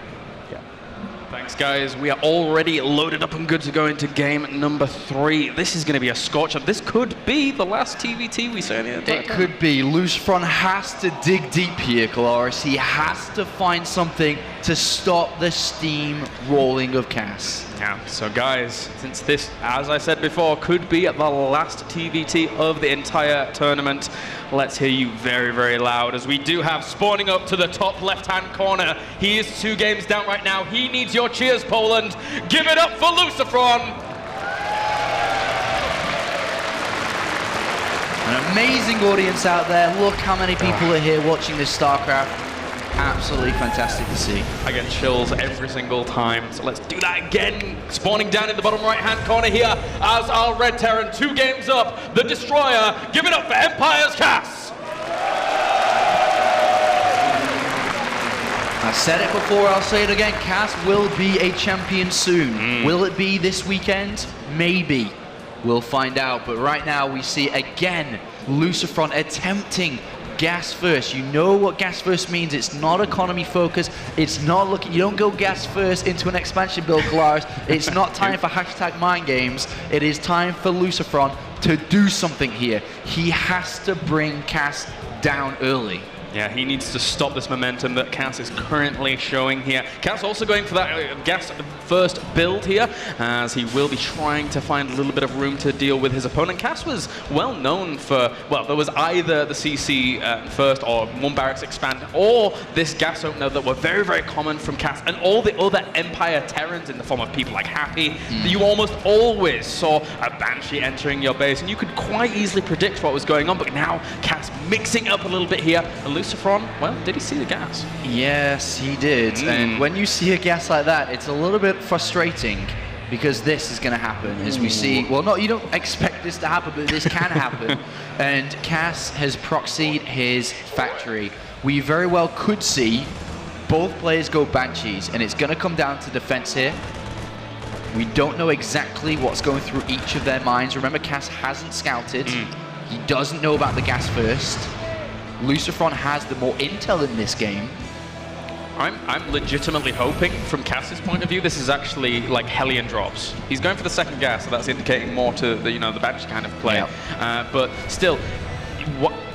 Thanks, guys. We are already loaded up and good to go into game number 3. This is going to be a scorcher. This could be the last TVT we say. It could be. LucifroN has to dig deep here, Kalaris. He has to find something to stop the steam rolling of Kas. Yeah, so guys, since this, as I said before, could be the last TVT of the entire tournament, let's hear you very, very loud, as we do have spawning up to the top left-hand corner. He is 2 games down right now. He needs your cheers, Poland. Give it up for LucifroN. An amazing audience out there. Look how many people are here watching this StarCraft. Absolutely fantastic to see. I get chills every single time, so let's do that again. Spawning down in the bottom right-hand corner here as our Red Terran, 2 games up, the Destroyer. Give it up for Empire's Kas. I said it before, I'll say it again. Kas will be a champion soon. Will it be this weekend? Maybe. We'll find out, but right now we see again LucifroN attempting gas first. You know what gas first means. It's not economy focused. It's not looking, you don't go gas first into an expansion build, Kalaris. It's not time for hashtag mind games. It is time for LucifroN to do something here. He has to bring Kas down early. Yeah, he needs to stop this momentum that Kas is currently showing here. Kas also going for that gas first build here, as he will be trying to find a little bit of room to deal with his opponent. Kas was well known for, well, there was either the CC first or 1 barracks expand, or this gas opener that were very, very common from Kas, and all the other Empire Terrans in the form of people like Happy. You almost always saw a Banshee entering your base, and you could quite easily predict what was going on, but now Kas mixing up a little bit here. LucifroN, well, did he see the gas? Yes, he did. And when you see a gas like that, it's a little bit frustrating. because this is going to happen as we see. Well, no, you don't expect this to happen, but this can happen. And Cass has proxied his factory. We very well could see both players go Banshees, and it's going to come down to defense here. We don't know exactly what's going through each of their minds. Remember, Cass hasn't scouted. He doesn't know about the gas first. LucifroN has the more intel in this game. I'm legitimately hoping, from Cass's point of view, this is actually like Hellion drops. He's going for the second gas, so that's indicating more to the the Banshee kind of play. But still,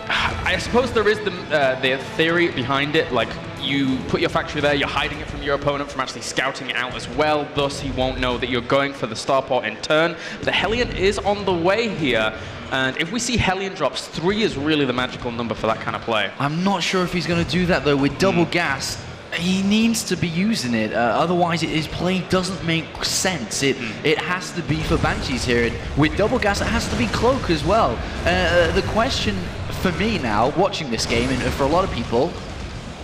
I suppose there is the theory behind it, like you put your factory there, you're hiding it from your opponent from actually scouting it out as well, thus he won't know that you're going for the starport in turn. But the Hellion is on the way here, and if we see Hellion drops, 3 is really the magical number for that kind of play. I'm not sure if he's going to do that though. With double gas, he needs to be using it, otherwise his play doesn't make sense. It has to be for Banshees here, and with double gas it has to be Cloak as well. The question for me now, watching this game, and for a lot of people,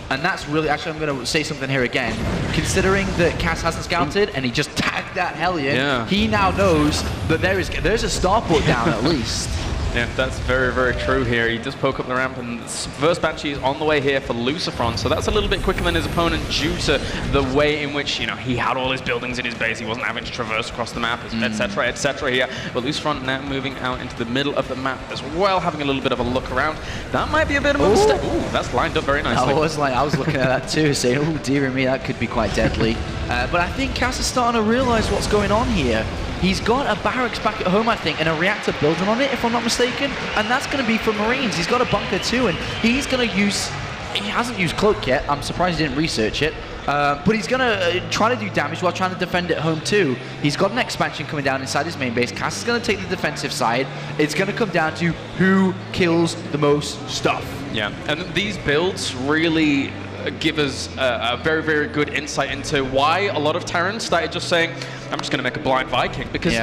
and that's really, actually I'm going to say something here again, considering that Cass hasn't scouted and he just tagged that Hellion, he now knows that there's a starport down at least. Yeah, that's very, very true here. He does poke up the ramp, and the first Banshee is on the way here for LucifroN, so that's a little bit quicker than his opponent due to the way in which, he had all his buildings in his base. He wasn't having to traverse across the map, etc. here. But LucifroN now moving out into the middle of the map as well, having a little bit of a look around. That might be a bit of a mistake. Ooh, that's lined up very nicely. I was looking at that too, saying, oh dear me, that could be quite deadly. But I think Cass is starting to realize what's going on here. He's got a barracks back at home, I think, and a reactor building on it, if I'm not mistaken, and that's going to be for Marines. He's got a bunker too, and he's going to use... He hasn't used Cloak yet. I'm surprised he didn't research it. But he's going to try to do damage while trying to defend at home too. He's got an expansion coming down inside his main base. Cass is going to take the defensive side. It's going to come down to who kills the most stuff. Yeah, and these builds really give us a very, very good insight into why a lot of Terrans started just saying, I'm just going to make a blind Viking, because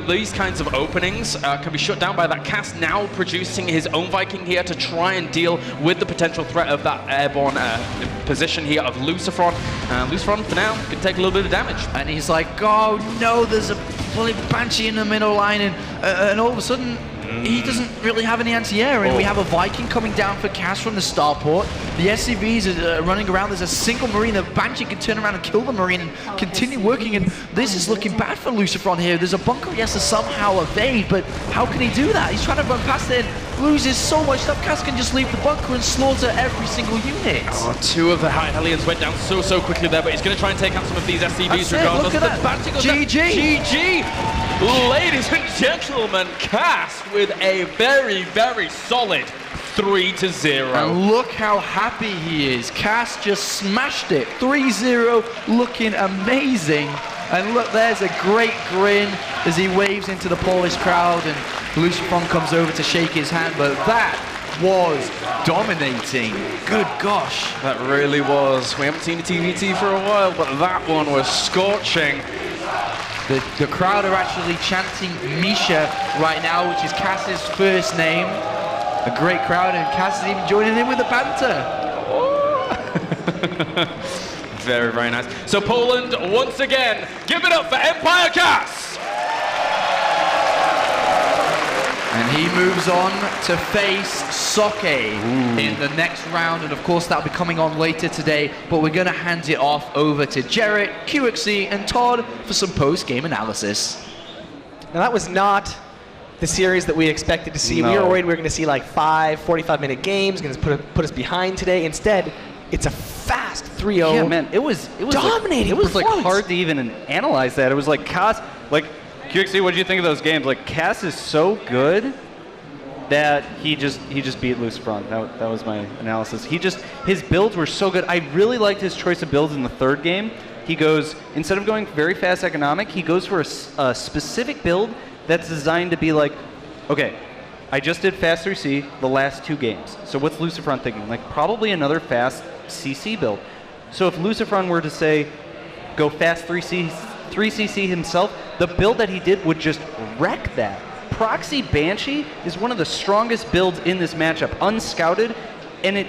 these kinds of openings can be shut down by that Cass now producing his own Viking here to try and deal with the potential threat of that airborne position here of LucifroN. LucifroN for now can take a little bit of damage. And he's like, oh no, there's a bloody Banshee in the middle line, and all of a sudden he doesn't really have any anti-air, and we have a Viking coming down for Cass from the starport. The SCVs are running around. There's a single Marine. The Banshee can turn around and kill the Marine and continue working, and this is looking bad for LucifroN here. There's a bunker he has to somehow evade, but how can he do that? He's trying to run past it and loses so much stuff. Cass can just leave the bunker and slaughter every single unit. Oh, 2 of the Hellions went down so quickly there, but he's going to try and take out some of these SCVs regardless. Look at that. GG! Ladies and gentlemen, Cass with a very, very solid 3-0. And look how happy he is. Cass just smashed it. 3-0, looking amazing. And look, there's a great grin as he waves into the Polish crowd, and LucifroN comes over to shake his hand, but that was dominating. Good gosh. That really was. We haven't seen a TVT for a while, but that one was scorching. The crowd are actually chanting Misha right now, which is Cass's first name. A great crowd, and Cass is even joining in with the banter. Very, very nice. So Poland, once again, give it up for Empire Cass! And he moves on to face Soke in the next round, and of course that'll be coming on later today, but we're going to hand it off over to Jarrett, QXC, and Todd for some post-game analysis. Now that was not the series that we expected to see. No. We were worried we were going to see like 5 45-minute games, going to put us behind today. Instead, it's a fast 3-0. Yeah, man, it was dominating. It was like performance. hard to even analyze that. It was like Cass, like QXC, what did you think of those games? Like Cass is so good that he just beat LucifroN. That was my analysis. His builds were so good. I really liked his choice of builds in the third game. He goes, instead of going very fast economic, he goes for a specific build that's designed to be like, okay, I just did fast 3C the last 2 games. So what's LucifroN thinking? Like probably another fast CC build. So if LucifroN were to say, go fast 3CC himself, the build that he did would just wreck that. Proxy Banshee is one of the strongest builds in this matchup, unscouted, and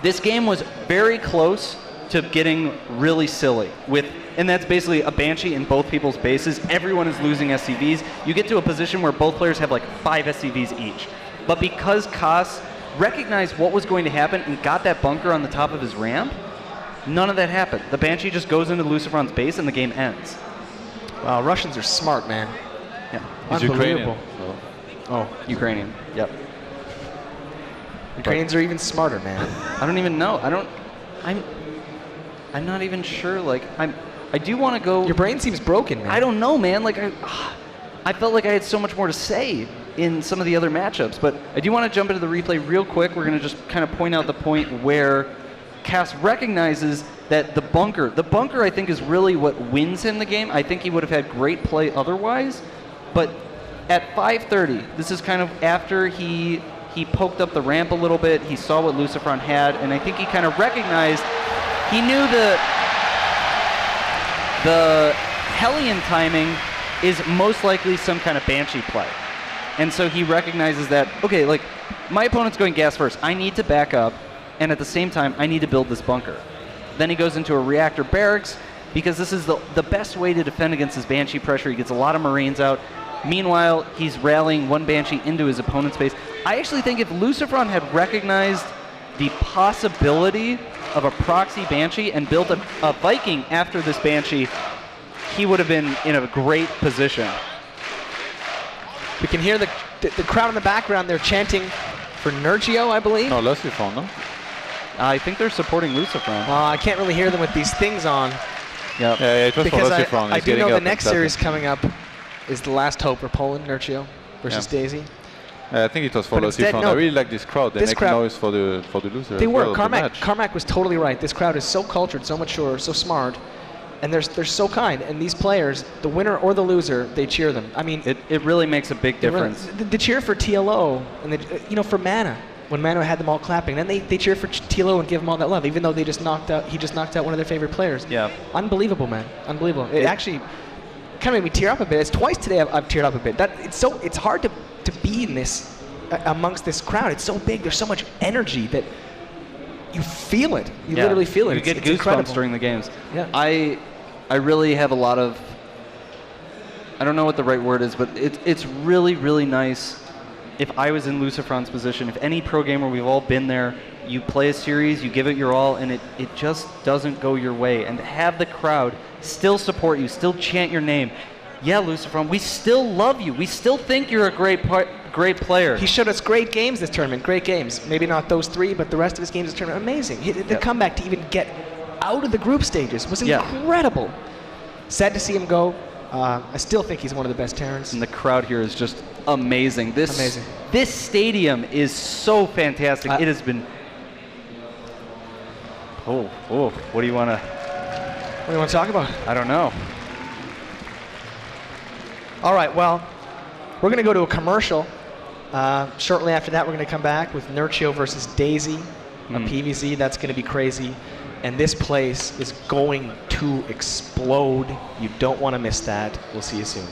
this game was very close to getting really silly with, and that's basically a Banshee in both people's bases. Everyone is losing SCVs. You get to a position where both players have like 5 SCVs each. But because Kos recognized what was going to happen and got that bunker on the top of his ramp, none of that happened. The Banshee just goes into LucifroN's base and the game ends. Wow, Russians are smart, man. Yeah. He's Unbelievable. Ukrainian. Oh, Ukrainian. Yep. Ukrainians are even smarter, man. I don't even know. I'm not even sure. Like, I do want to go. Your brain seems broken, man. I don't know, man. Like, I felt like I had so much more to say in some of the other matchups, but I do want to jump into the replay real quick. We're going to just kind of point out the point where Cass recognizes that the bunker I think is really what wins him the game. I think he would have had great play otherwise, but at 5:30, this is kind of after he poked up the ramp a little bit, he saw what LucifroN had, and I think he kind of recognized, he knew the Hellion timing is most likely some kind of Banshee play. And so he recognizes that, okay, like, my opponent's going gas first. I need to back up, and at the same time, I need to build this bunker. Then he goes into a reactor barracks, because this is the best way to defend against his Banshee pressure. He gets a lot of Marines out. Meanwhile, he's rallying one Banshee into his opponent's base. I actually think if LucifroN had recognized the possibility of a proxy Banshee and built a Viking after this Banshee, he would have been in a great position. We can hear the crowd in the background. They're chanting for Nergio, I believe. No, LucifroN, no? I think they're supporting LucifroN. I can't really hear them with these things on. Yep. Yeah, it was Because for LucifroN. I He's do getting know the up next and series coming up is the last hope for Poland, Nergio versus Daisy. I think it was for But instead, LucifroN. no, I really like this crowd. They this make crowd- noise for the loser. They as were. well, the match. Carmack was totally right. This crowd is so cultured, so mature, so smart, and they're so kind. And these players, the winner or the loser, they cheer them. I mean, It really makes a big difference. The cheer for TLO and for Mana, when Mana had them all clapping, then they cheer for TLO and give them all that love, even though he just knocked out one of their favorite players. Yeah. Unbelievable, man. Unbelievable. It actually kind of made me tear up a bit. It's twice today I've teared up a bit. It's hard to be in this amongst this crowd. It's so big. There's so much energy that you feel it. You literally feel it. You get it's goosebumps incredible. during the games. Yeah. I really have a lot of, I don't know what the right word is, but it's really, really nice. If I was in LucifroN's position, if any pro gamer, we've all been there, you play a series, you give it your all, and it just doesn't go your way. And to have the crowd still support you, still chant your name. Yeah, LucifroN, we still love you. We still think you're a great player. He showed us great games this tournament, great games. Maybe not those 3, but the rest of his games this tournament, amazing. The comeback to even get out of the group stages was incredible. Sad to see him go. I still think he's one of the best Terrans. And the crowd here is just amazing. Amazing. This stadium is so fantastic. It has been. What do you want to talk about? I don't know. All right, well, we're going to go to a commercial. Shortly after that, we're going to come back with Nergio versus Daisy, a PVZ. That's going to be crazy. And this place is going to explode. You don't want to miss that. We'll see you soon.